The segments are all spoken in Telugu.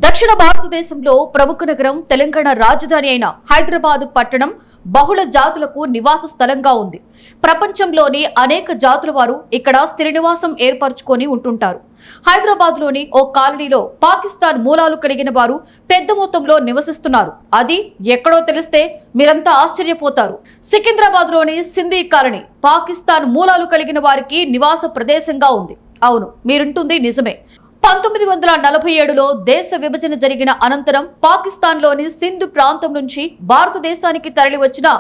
దక్షిణ భారతదేశంలో ప్రముఖ నగరం తెలంగాణ రాజధాని అయిన హైదరాబాద్ పట్టణం బహుళ జాతులకు నివాస స్థలంగా ఉంది. ప్రపంచంలోని అనేక జాతుల వారు ఇక్కడ స్థిర నివాసం ఏర్పరచుకొని ఉంటుంటారు. హైదరాబాద్ లోని ఓ కాలనీలో పాకిస్తాన్ మూలాలు కలిగిన వారు పెద్ద మొత్తంలో నివసిస్తున్నారు. అది ఎక్కడో తెలిస్తే మీరంతా ఆశ్చర్యపోతారు. సికింద్రాబాద్ లోని సింధీ కాలనీ పాకిస్తాన్ మూలాలు కలిగిన వారికి నివాస ప్రదేశంగా ఉంది. అవును, మీరుంటుంది నిజమే. 1947లో దేశ విభజన జరిగిన అనంతరం పాకిస్తాన్లోని సింధ్ ప్రాంతం నుంచి భారతదేశానికి తరలివచ్చిన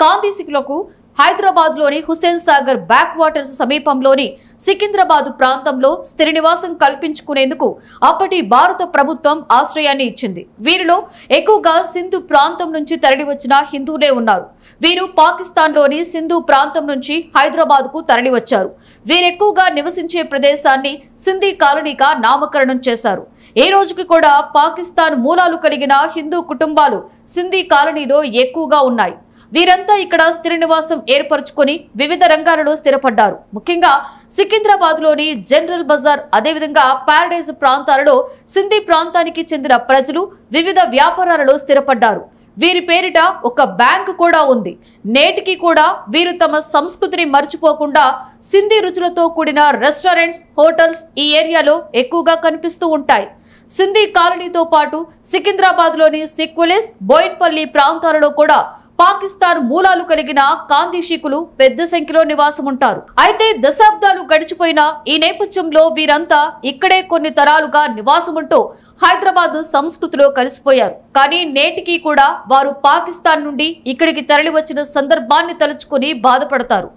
కాందీసికులకు హైదరాబాద్లోని హుస్సేన్ సాగర్ బ్యాక్ వాటర్స్ సమీపంలోని సికింద్రాబాద్ ప్రాంతంలో స్థిర నివాసం కల్పించుకునేందుకు అప్పటి భారత ప్రభుత్వం ఆశ్రయాన్ని ఇచ్చింది. వీరిలో ఎక్కువగా సింధు ప్రాంతం నుంచి తరలివచ్చిన హిందువులే ఉన్నారు. వీరు పాకిస్తాన్లోని సింధు ప్రాంతం నుంచి హైదరాబాద్ కు తరలివచ్చారు. వీరెక్కువగా నివసించే ప్రదేశాన్ని సింధీ కాలనీగా నామకరణం చేశారు. ఈ రోజుకి కూడా పాకిస్తాన్ మూలాలు కలిగిన హిందూ కుటుంబాలు సింధీ కాలనీలో ఎక్కువగా ఉన్నాయి. వీరంతా ఇక్కడ స్థిర నివాసం ఏర్పరచుకొని వివిధ రంగాలలో స్థిరపడ్డారు. ముఖ్యంగా సికింద్రాబాద్ లోని జనరల్ బజార్, అదేవిధంగా ప్యారడైజ్ ప్రాంతాలలో సింధీ ప్రాంతానికి చెందిన ప్రజలు వివిధ వ్యాపారాలలో స్థిరపడ్డారు. వీరి పేరిట ఒక బ్యాంకు కూడా ఉంది. నేటికి కూడా వీరు తమ సంస్కృతిని మర్చిపోకుండా సింధీ రుచులతో కూడిన రెస్టారెంట్స్, హోటల్స్ ఈ ఏరియాలో ఎక్కువగా కనిపిస్తూ ఉంటాయి. సింధీ కాలనీతో పాటు సికింద్రాబాద్ లోని సిక్వెలిస్, బోయిన్పల్లి ప్రాంతాలలో కూడా పాకిస్తాన్ మూలాలు కలిగిన కాందీషికులు పెద్ద సంఖ్యలో నివాసం ఉంటారు. అయితే దశాబ్దాలు గడిచిపోయినా ఈ నేపథ్యంలో వీరంతా ఇక్కడే కొన్ని తరాలుగా నివాసముంటూ హైదరాబాద్ సంస్కృతిలో కలిసిపోయారు. కానీ నేటికి కూడా వారు పాకిస్తాన్ నుండి ఇక్కడికి తరలి వచ్చిన సందర్భాన్ని తలుచుకుని బాధపడతారు.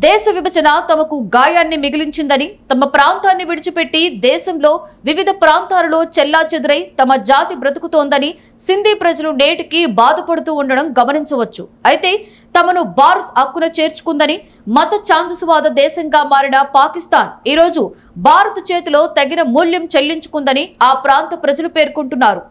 దేశ విభజన తమకు గాయాన్ని మిగిలించిందని, తమ ప్రాంతాన్ని విడిచిపెట్టి దేశంలో వివిధ ప్రాంతాలలో చెల్లాచెదురై తమ జాతి బ్రతుకుతోందని సింధీ ప్రజలు నేటికి బాధపడుతూ ఉండడం గమనించవచ్చు. అయితే తమను భారత్ హక్కున చేర్చుకుందని, మత ఛాందసవాద దేశంగా మారిన పాకిస్తాన్ ఈరోజు భారత్ చేతిలో తగిన మూల్యం చెల్లించుకుందని ఆ ప్రాంత ప్రజలు పేర్కొంటున్నారు.